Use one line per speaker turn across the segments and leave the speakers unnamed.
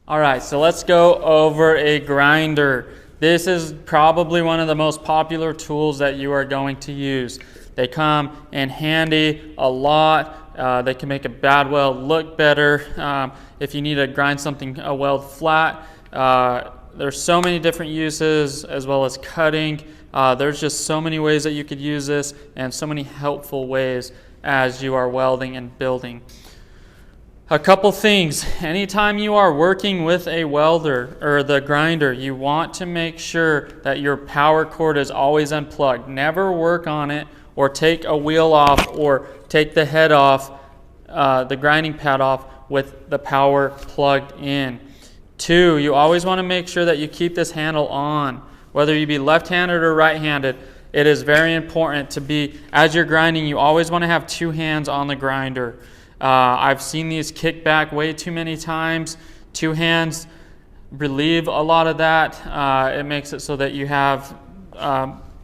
All right, so let's go over a grinder. This is probably one of the most popular tools that you are going to use. They come in handy a lot. They can make a bad weld look better. If you need to grind a weld flat, there's so many different uses, as well as cutting. There's just so many ways that you could use this, and so many helpful ways as you are welding and building. A couple things. Anytime you are working with a welder or the grinder, you want to make sure that your power cord is always unplugged. Never work on it or take a wheel off or take the head off, the grinding pad off with the power plugged in. 2, you always want to make sure that you keep this handle on. Whether you be left-handed or right-handed, it is very important to be, as you're grinding, you always want to have 2 hands on the grinder. I've seen these kick back way too many times. 2 hands relieve a lot of that. It makes it so that you have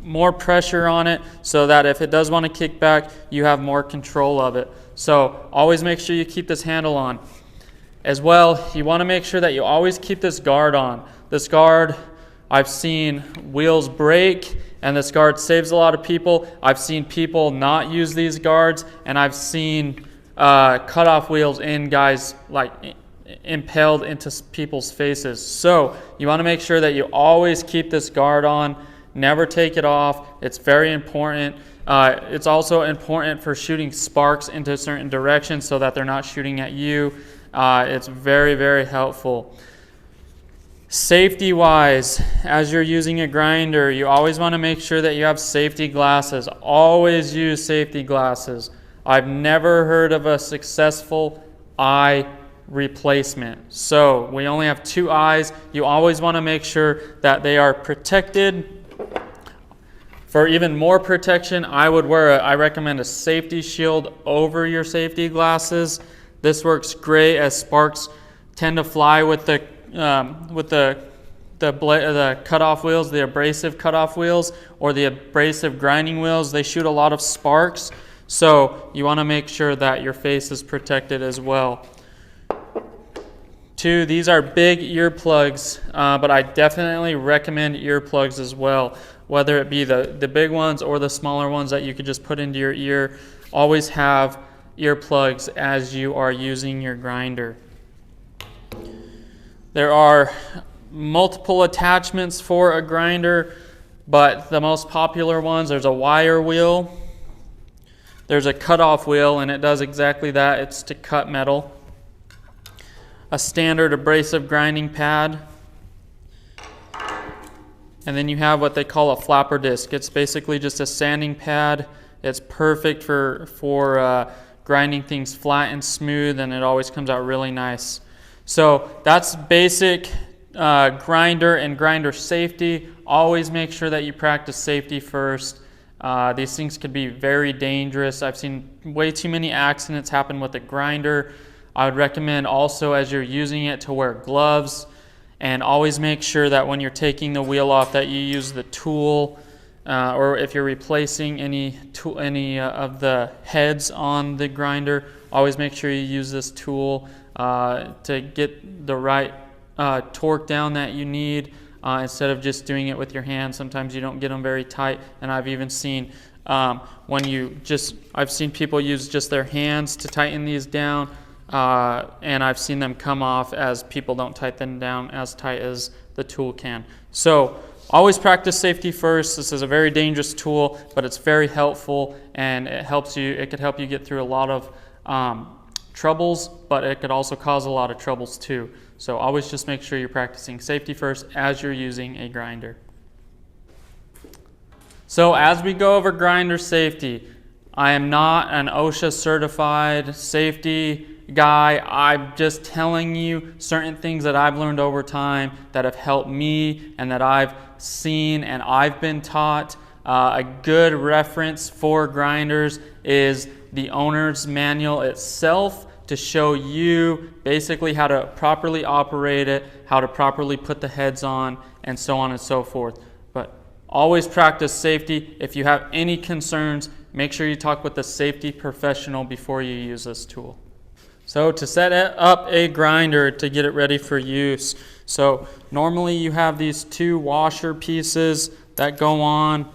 more pressure on it, so that if it does want to kick back, you have more control of it. So always make sure you keep this handle on. As well, you want to make sure that you always keep this guard on. This guard, I've seen wheels break, and this guard saves a lot of people. I've seen people not use these guards, and I've seen cut-off wheels in guys impaled into people's faces. So you want to make sure that you always keep this guard on. Never take it off. It's very important. It's also important for shooting sparks into certain directions so that they're not shooting at you. It's very, very helpful. Safety-wise, as you're using a grinder, you always want to make sure that you have safety glasses. Always use safety glasses. I've never heard of a successful eye replacement. So we only have 2 eyes. You always want to make sure that they are protected. For even more protection, I recommend a safety shield over your safety glasses. This works great, as sparks tend to fly with the cutoff wheels, the abrasive cutoff wheels, or the abrasive grinding wheels. They shoot a lot of sparks. So you want to make sure that your face is protected as well. 2, these are big earplugs, but I definitely recommend earplugs as well. Whether it be the big ones or the smaller ones that you could just put into your ear, always have earplugs as you are using your grinder. There are multiple attachments for a grinder, but the most popular ones, there's a wire wheel. There's a cutoff wheel, and it does exactly that. It's to cut metal. A standard abrasive grinding pad. And then you have what they call a flapper disc. It's basically just a sanding pad. It's perfect for grinding things flat and smooth, and it always comes out really nice. So that's basic grinder and grinder safety. Always make sure that you practice safety first. These things could be very dangerous. I've seen way too many accidents happen with a grinder. I would recommend also, as you're using it, to wear gloves, and always make sure that when you're taking the wheel off that you use the tool, or if you're replacing any of the heads on the grinder, always make sure you use this tool to get the right torque down that you need. Instead of just doing it with your hands, sometimes you don't get them very tight. And I've even seen I've seen people use just their hands to tighten these down, and I've seen them come off as people don't tighten them down as tight as the tool can. So always practice safety first. This is a very dangerous tool, but it's very helpful, and it could help you get through a lot of troubles, but it could also cause a lot of troubles too. So always just make sure you're practicing safety first as you're using a grinder. So as we go over grinder safety, I am not an OSHA certified safety guy. I'm just telling you certain things that I've learned over time that have helped me and that I've seen and I've been taught. A good reference for grinders is the owner's manual itself, to show you basically how to properly operate it, how to properly put the heads on, and so on and so forth. But always practice safety. If you have any concerns, make sure you talk with a safety professional before you use this tool. So So to set up a grinder to get it ready for use. So normally you have these two washer pieces that go on.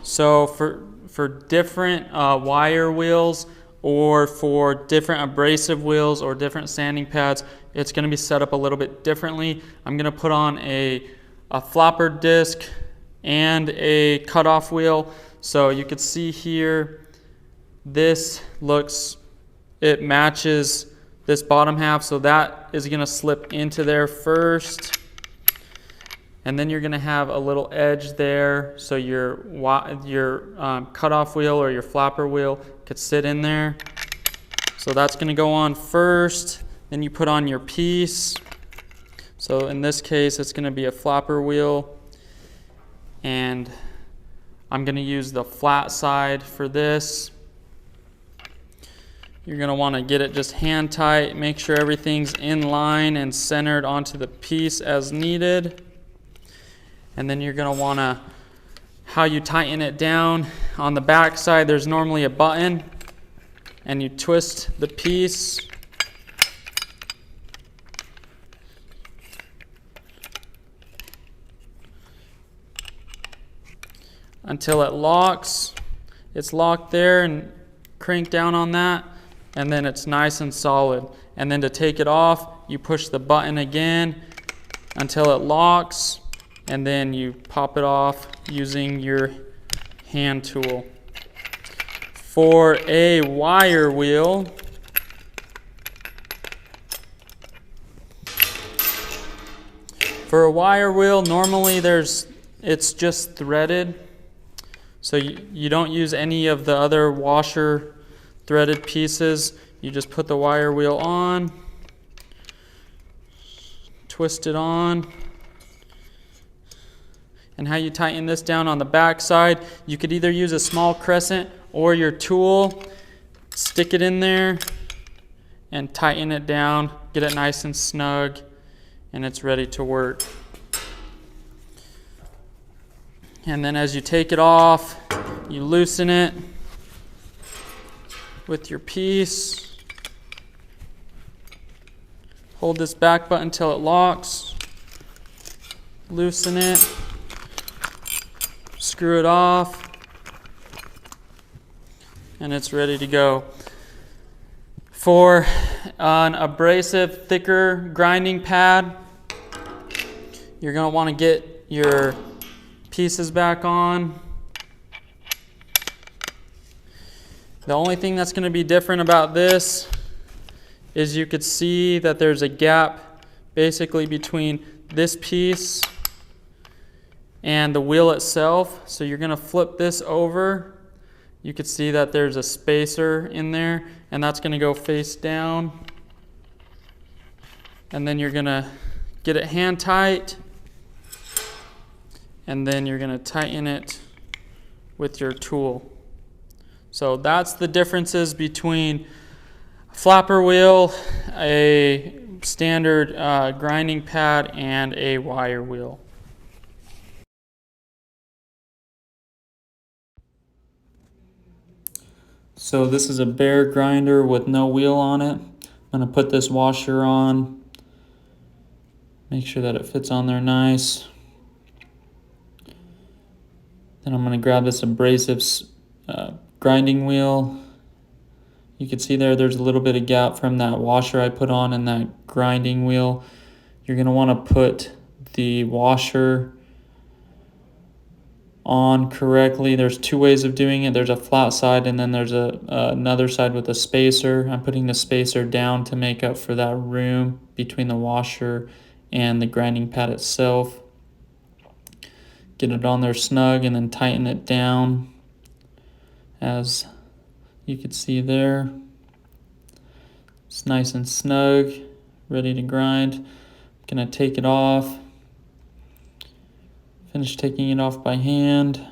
So for different wire wheels or for different abrasive wheels or different sanding pads, it's going to be set up a little bit differently. I'm going to put on a flopper disc and a cutoff wheel. So you can see here, this looks, it matches this bottom half, so that is going to slip into there first. And then you're going to have a little edge there, so your cutoff wheel or your flapper wheel could sit in there. So that's going to go on first. Then you put on your piece. So in this case, it's going to be a flapper wheel. And I'm going to use the flat side for this. You're going to want to get it just hand tight, make sure everything's in line and centered onto the piece as needed. And then you're going to want to, how you tighten it down, on the back side there's normally a button, and you twist the piece. Until it locks. It's locked there, and crank down on that, and then it's nice and solid. And then to take it off, you push the button again until it locks, and then you pop it off using your hand tool. For a wire wheel, normally it's just threaded. So you don't use any of the other washer threaded pieces. You just put the wire wheel on, twist it on. And how you tighten this down on the back side, you could either use a small crescent or your tool, stick it in there and tighten it down, get it nice and snug, and it's ready to work. And then as you take it off, you loosen it with your piece. Hold this back button until it locks. Loosen it. Screw it off. And it's ready to go. For an abrasive, thicker grinding pad, you're going to want to get your pieces back on. The only thing that's going to be different about this is you could see that there's a gap basically between this piece and the wheel itself. So you're going to flip this over. You could see that there's a spacer in there, and that's going to go face down. And then you're going to get it hand tight, and then you're going to tighten it with your tool. So that's the differences between a flapper wheel, a standard grinding pad, and a wire wheel. So this is a bare grinder with no wheel on it. I'm going to put this washer on, make sure that it fits on there nice. Then I'm going to grab this abrasive grinding wheel. You can see there's a little bit of gap from that washer I put on and that grinding wheel. You're going to want to put the washer on correctly. There's two ways of doing it. There's a flat side, and then there's another side with a spacer. I'm putting the spacer down to make up for that room between the washer and the grinding pad itself. Get it on there snug, and then tighten it down as you can see there. It's nice and snug, ready to grind. I'm gonna take it off. Finish taking it off by hand.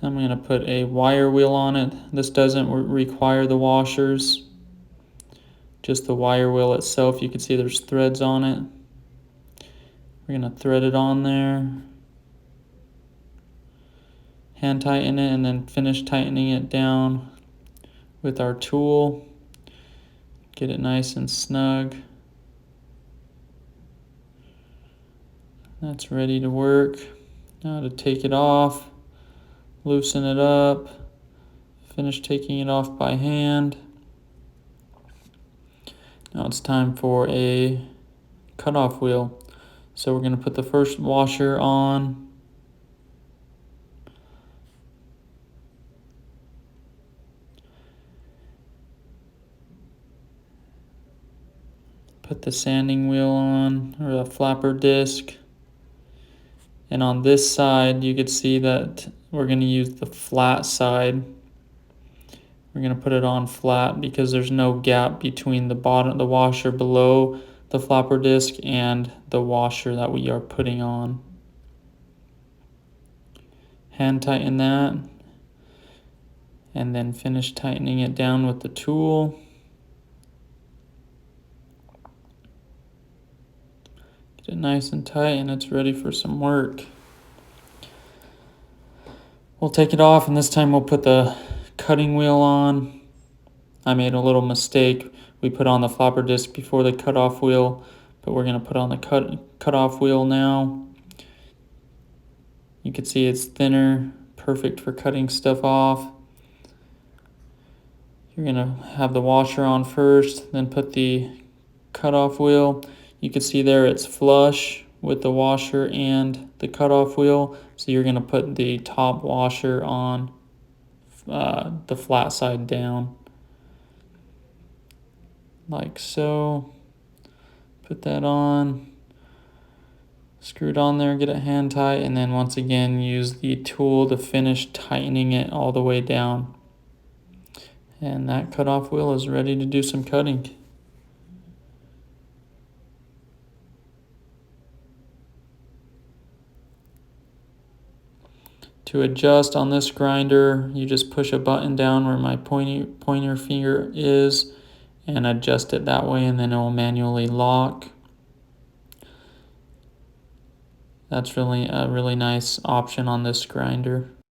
I'm going to put a wire wheel on it. This doesn't require the washers, just the wire wheel itself. You can see there's threads on it. We're going to thread it on there. hand tighten it and then finish tightening it down with our tool. Get it nice and snug. That's ready to work. Now to take it off, loosen it up, finish taking it off by hand. Now it's time for a cutoff wheel. So we're going to put the first washer on. Put the sanding wheel on, or a flapper disc. And on this side, you can see that we're going to use the flat side. We're going to put it on flat because there's no gap between the bottom, the washer below the flapper disc and the washer that we are putting on. Hand tighten that and then finish tightening it down with the tool. Get it nice and tight and it's ready for some work. We'll take it off and this time we'll put the cutting wheel on. I made a little mistake. We put on the flapper disc before the cutoff wheel, but we're going to put on the cutoff wheel now. You can see it's thinner, perfect for cutting stuff off. You're going to have the washer on first, then put the cutoff wheel. You can see there it's flush with the washer and the cutoff wheel. So you're going to put the top washer on the flat side down. Like so. Put that on. Screw it on there, get it hand tight, and then once again use the tool to finish tightening it all the way down. And that cutoff wheel is ready to do some cutting. To adjust on this grinder, you just push a button down where my pointer finger is and adjust it that way, and then it will manually lock. That's really a really nice option on this grinder.